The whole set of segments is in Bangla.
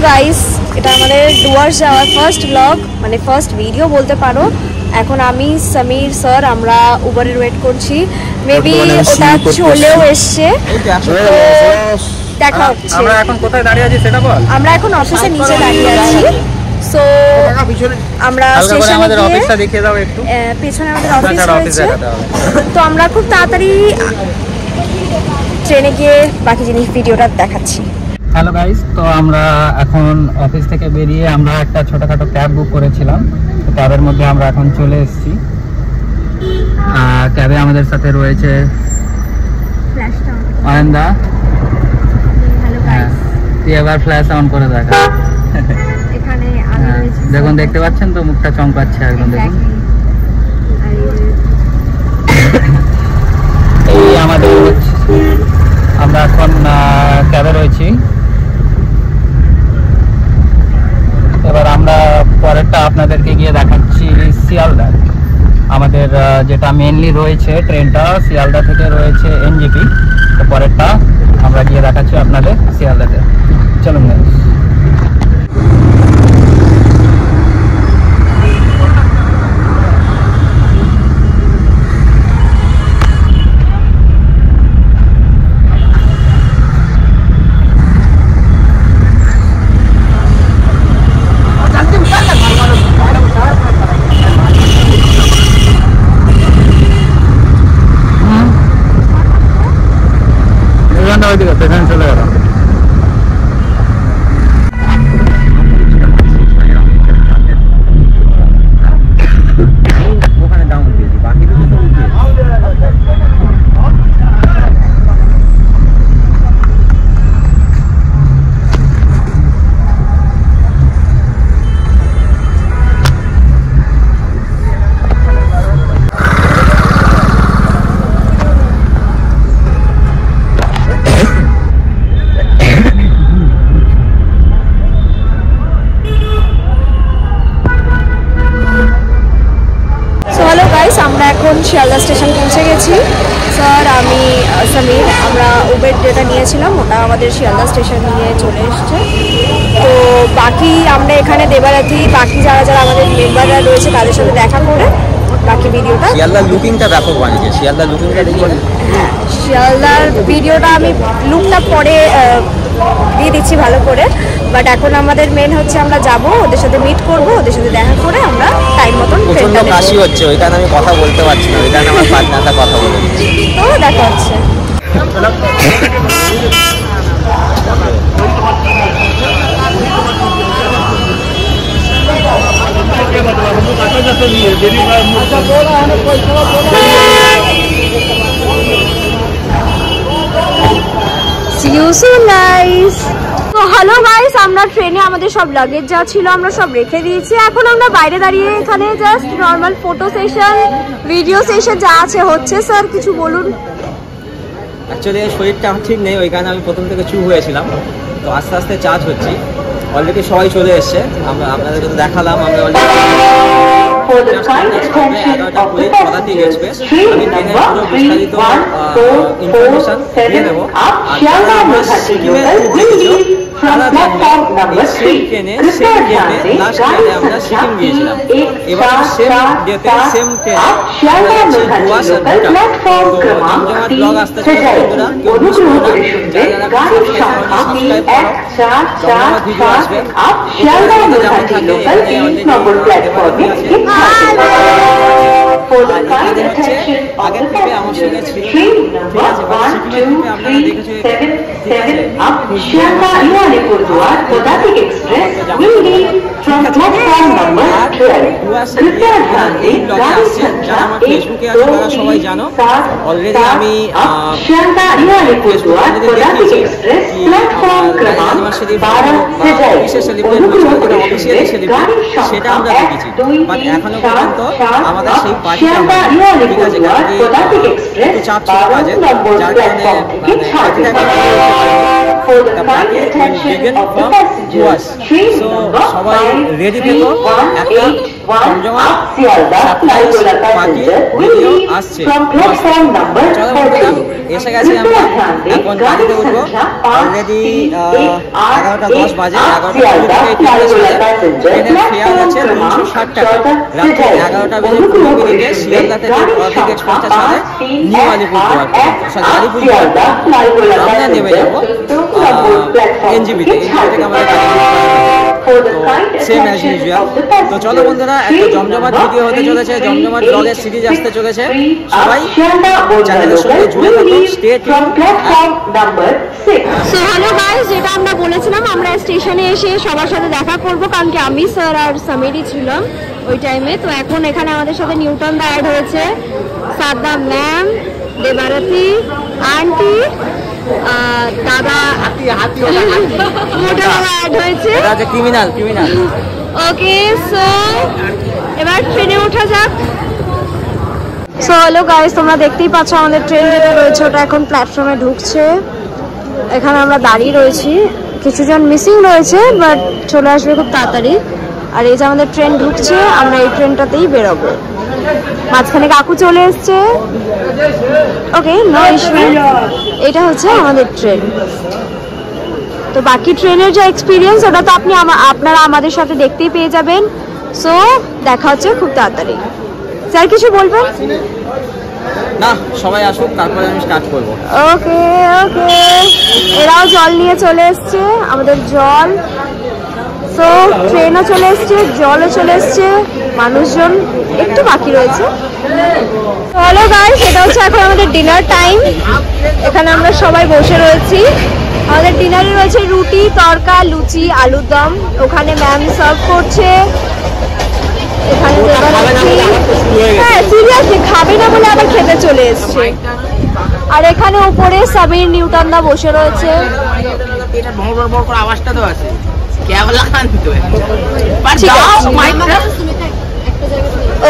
গাইস, এটা আমাদের ডুয়ার্স যাওয়ার ফার্স্ট ব্লগ, মানে ফার্স্ট ভিডিও বলতে পারো। এখন আমি সমীর স্যার আমরা উবারের ওয়েট করছি, মেবি ওটা চলেও এসছে। দেখা হচ্ছে। আমরা এখন কোথায় দাঁড়িয়ে আছি সেটা বল। আমরা এখন অফিসের নিচে দাঁড়িয়ে আছি। সো আমরা স্টেশনে আমাদের অফিসটা দেখিয়ে দাও একটু। পেছনে আমাদের অফিস রয়েছে, তো আমরা খুব তাড়াতাড়ি ট্রেনে গিয়ে বাকি জিনিস ভিডিওটা দেখাচ্ছি। হ্যালো গাইস, তো আমরা এখন অফিস থেকে বেরিয়ে আমরা একটা ছোটখাটো ক্যাব বুক করেছিলাম, তো ক্যাবের মধ্যে আমরা এখন চলে এসেছি। ক্যাবে আমাদের সাথে রয়েছে অয়নদা। তুই এবার ফ্ল্যাশ অন করে দেখা। দেখুন, দেখতে পাচ্ছেন তো মুখটা চমকাচ্ছে একদম। দেখুন এই আমাদের আমরা এখন ক্যাবে রয়েছি। এবার আমরা পরেরটা আপনাদেরকে গিয়ে দেখাচ্ছি শিয়ালদা। আমাদের যেটা মেনলি রয়েছে ট্রেনটা শিয়ালদা থেকে রয়েছে এনজেপি, তো পরেরটা আমরা গিয়ে দেখাচ্ছি আপনাদের শিয়ালদাতে। চলুন। চলে গেল। আমরা এখন শিয়ালদা স্টেশন পৌঁছে গেছি। স্যার, আমি সমীর, আমরা উবের যেটা নিয়েছিলাম ওটা আমাদের শিয়ালদা স্টেশন নিয়ে চলে এসছে। তো বাকি আমরা এখানে দেবারাতি বাকি যারা যারা আমাদের মেম্বাররা রয়েছে তাদের সাথে দেখা করে বাকি ভিডিওটা। শিয়ালদার লুকিংটা ব্যাপক বানিয়েছে। শিয়ালদার লুকিংটা দেখি। শিয়ালদার ভিডিওটা আমি লুকটা পরে দিয়ে দিচ্ছি ভালো করে, বাট এখন আমাদের মেন হচ্ছে আমরা যাব, ওদের সাথে মিট করব, ওদের সাথে দেখা করে আমরা টাইম মতন ট্রেনটা নেব। কাশি হচ্ছে, ওই কারণে আমি কথা বলতে পারছি না, ওই কারণে আমার পার্টনারটা কথা বলে দিচ্ছে। তো দেখা হচ্ছে। See you soon guys. তো হ্যালো গাইস, আমরা ট্রেনে আমাদের সব লাগেজ যা ছিল আমরা সব রেখে দিয়েছি। এখন আমরা বাইরে দাঁড়িয়ে এখানে just normal photo session, video session যা আছে হচ্ছে। স্যার কিছু বলুন। অ্যাকচুয়ালি শরীরটা ঠিক নেই, ওই কারণে আমি প্রথম থেকে চুপ হয়েছিলাম, তো আস্তে আস্তে চার্জ হচ্ছি। অলরেডি সবাই চলে এসছে, আমরা আপনাদেরকে তো দেখালাম। আমরা অলরেডি আমি ট্রেনের পুরো বিস্তারিত ইনফরমেশন দিয়ে দেবো। আর আমরা সিকিমের দেখেছো তারা জানবে সেই ট্রেনে সেম ডেটে লাস্ট ট্রেনে আমরা সিকিম গিয়েছিলাম। এবার সেম ডেটে সেম ট্রেনে আমরা যাচ্ছি ডুয়ার্স আর ভুটান। তো জমজমাট ব্লগ আসতে চলে বন্ধুরা, কেউ মিস করো না। যারা সাবস্ক্রাইব করো, জমজমাট ভিডিও আসবে। যেমন থাকে প্ল্যাটফর্মে আছে। আগের থেকে আমার সঙ্গে ছিল, ঠিক আছে, সিকিমের থেকে আপনারা দেখেছো, ঠিক আছে। ফেসবুকে আছে তারা সবাই জানো অলরেডি। আমি সেটা আমরা দেখেছি, বাট এখনো পর্যন্ত আমাদের সেই পার্টিটা হয়নি, ঠিক আছে। কারণ একটু চাপ ছিল কাজে, যার কারণে সবাই রেডি থেকো। একটা জমজমাট সারপ্রাইজ পার্টি ভিডিও আসছে। চলো বন্ধুরা, এসে গেছি আমরা, এখন গাড়িতে উঠবো। অলরেডি 11:10 বাজে, 11:20 ট্রেনের ফেয়ার আছে 360 টাকা। রাত্রি 11টা বেজে 15 মিনিটে শিয়ালদা থেকে অর্ধেক এক্সপ্রেসটা ছাড়ে নিউ আলিপুরদুয়ার, আলিপুরদুয়ার আমরা নেমে যাবো এনজিপিতে। এনজিপি থেকে আমাদের সেম অ্যাজ ইউজুয়াল। তো চলো বন্ধুরা, একটা জমজমাট ভিডিও হতে চলেছে, জমজমাট ব্লগের সিরিজ আসতে চলেছে। সবাই চ্যানেলের সঙ্গে জুড়ে থাকো, stay tune. So hello guys, যেটা আমরা বলেছিলাম আমরা স্টেশনে এসে সবার সাথে দেখা করব, কারণ কি আমি স্যার আর সামিরই ছিলাম ওই টাইমে। তো এখন এখানে আমাদের সাথে নিউটন দা অ্যাড হয়েছে, সাদ্দা ম্যাম, দেবারতী আন্টি, দাদা মোটা বাবা অ্যাড হয়েছে। ক্রিমিনাল। ওকে, সো এবার ট্রেনে ওঠা যাক। সো হ্যালো গাইস, তোমরা দেখতেই পাচ্ছ আমাদের ট্রেন যেটা রয়েছে ওটা এখন প্ল্যাটফর্মে ঢুকছে। এখানে আমরা দাঁড়িয়ে রয়েছি, কিছুজন মিসিং রয়েছে বাট চলে আসবে খুব তাড়াতাড়ি। আর এই যে আমাদের ট্রেন ঢুকছে, আমরা এই ট্রেনটাতেই বেরোবো। মাঝখানে কাকু চলে এসছে। ওকে, নো ইস্যু। এটা হচ্ছে আমাদের ট্রেন। তো বাকি ট্রেনের যে এক্সপিরিয়েন্স ওটা তো আপনারা আমাদের সাথে দেখতেই পেয়ে যাবেন। সো দেখা হচ্ছে খুব তাড়াতাড়ি। স্যার কিছু বলবেন? না, সবাই আসুক, তারপরে আমি স্টার্ট করবো। ওকে, এরাও জল নিয়ে চলে এসছে, আমাদের জল। তো ট্রেনও চলে এসছে, জলও চলে এসছে, মানুষজন একটু বাকি রয়েছে। হ্যালো গাইস, এটা হচ্ছে এখন আমাদের ডিনার টাইম। এখানে আমরা সবাই বসে রয়েছি। আমাদের ডিনারে রয়েছে রুটি, তড়কা, লুচি, আলুর দম। ওখানে ম্যাম সার্ভ করছে। এখানে হ্যাঁ সিরিয়াসলি খাবে না বলে আবার খেতে চলে এসছে। আর এখানে উপরে সামির নিউটন দা বসে রয়েছে। আওয়াজটা তো আছে,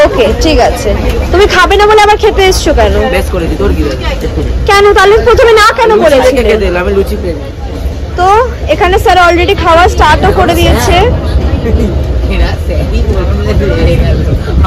ওকে ঠিক আছে। তুমি খাবে না বলে আবার খেতে এসছো কেন? কেন তাহলে প্রথমে না কেন বলেছিলে? তো এখানে স্যার অলরেডি খাওয়া স্টার্টও করে দিয়েছে।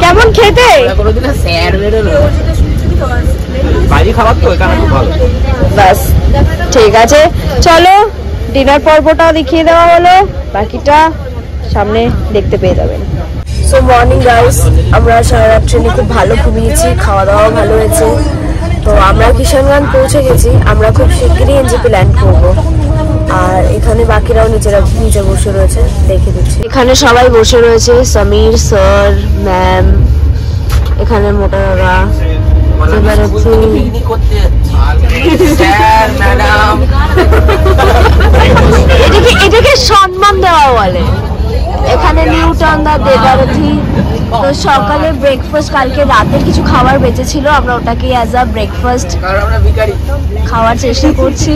কেমন খেতে? বাস ঠিক আছে, চলো ডিনার পর্বটাও দেখিয়ে দেওয়া হলো, বাকিটা সামনে দেখতে পেয়ে যাবেন। সো মর্নিং গাইস, আমরা সারা রাত ট্রেনে খুব ভালো ঘুমিয়েছি, খাওয়া দাওয়া ভালো হয়েছে। তো আমরা কিষানগঞ্জ পৌঁছে গেছি, আমরা খুব শিগগিরই এনজিপি ল্যান্ড করবো। আর এখানে বাকিরাও নিচে বসে রয়েছে, দেখে দিচ্ছি। এখানে সবাই বসে রয়েছে, সামির স্যার, ম্যাম, এখানে মোটা দাদা, এটাকে সম্মান দেওয়া বলে। এখানে নিউটন দা, দেবারতী। তো সকালে ব্রেকফাস্ট, কালকে রাতের কিছু খাবার বেঁচেছিল, আমরা ওটাকে অ্যাজ আ ব্রেকফাস্ট খাওয়ার চেষ্টা করছি।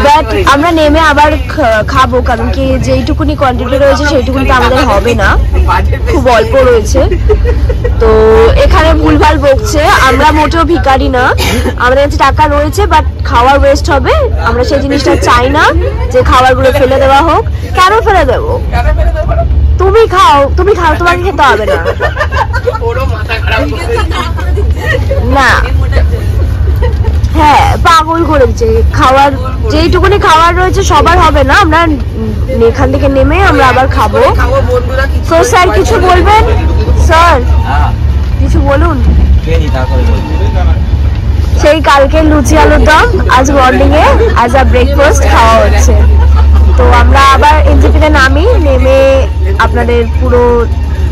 বাট আমরা নেমে আবার খাবো, কারণ কি যেইটুকুনি কোয়ান্টিটি রয়েছে সেইটুকুনি তো আমাদের হবে না, খুব অল্প রয়েছে। তো এখানে ভুলভাল বকছে, আমরা মোটেও ভিখারি না, আমাদের কাছে টাকা রয়েছে, বাট খাওয়ার ওয়েস্ট হবে। আমরা সেই জিনিসটা চাই না যে খাবারগুলো ফেলে দেওয়া হোক। কেন ফেলে দেবো? তুমি খাও, তোমাকে খেতে হবে না। না হ্যাঁ, পাগল করে দিচ্ছে। খাওয়ার যেইটুকুনি খাওয়ার রয়েছে সবার হবে না, আমরা এখান থেকে নেমে আমরা আবার খাবো। তো স্যার কিছু বলবেন? স্যার কিছু বলুন। সেই কালকে লুচি আলুর দম আজ মর্নিং এ আজ আ ব্রেকফাস্ট খাওয়া হচ্ছে। তো আমরা আবার এনজিপিতে নেমে আপনাদের পুরো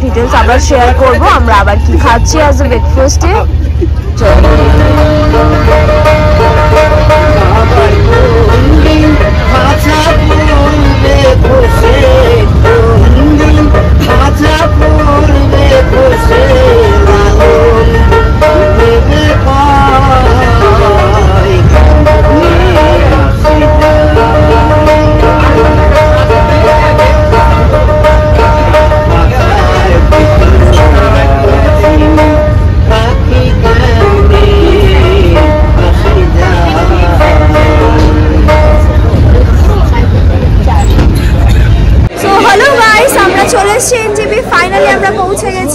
ডিটেলস আবার শেয়ার করব, আমরা আবার কি খাচ্ছি আজ আ ব্রেকফাস্টে।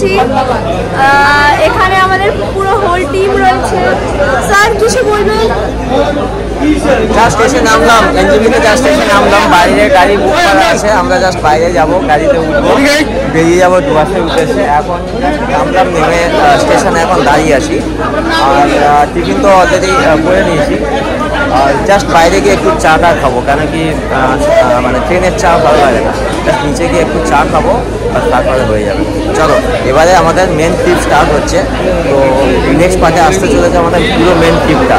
এসেছি। এখানে আমাদের পুরো হোল টিম রয়েছে। স্যার কিছু বলবেন? জাস্ট এসে নামলাম, এনজেপিতে জাস্ট এসে নামলাম, বাইরে গাড়ি বুক করা আছে, আমরা জাস্ট বাইরে যাব, গাড়িতে উঠবো, বেরিয়ে যাবো ডুয়ার্সের উদ্দেশ্যে। এখন নামলাম, নেমে স্টেশনে এখন দাঁড়িয়ে আছি। আর টিফিন তো অলরেডি করে নিয়েছি, আর জাস্ট বাইরে গিয়ে একটু চাটা খাবো, কেন কি মানে ট্রেনের চা ভালো লাগে না, জাস্ট নিচে গিয়ে একটু চা খাবো আর তারপরে হয়ে যাবে। চলো এবারে আমাদের মেন ট্রিপ স্টার্ট হচ্ছে। তো নেক্সট পার্টে আসতে চলেছে আমাদের পুরো মেন ট্রিপটা।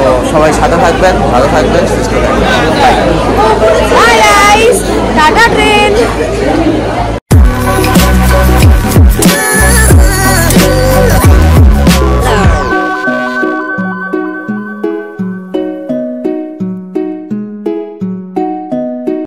তো সবাই সাথে থাকবেন, ভালো থাকবেন, সুস্থ থাকবেন। বাই।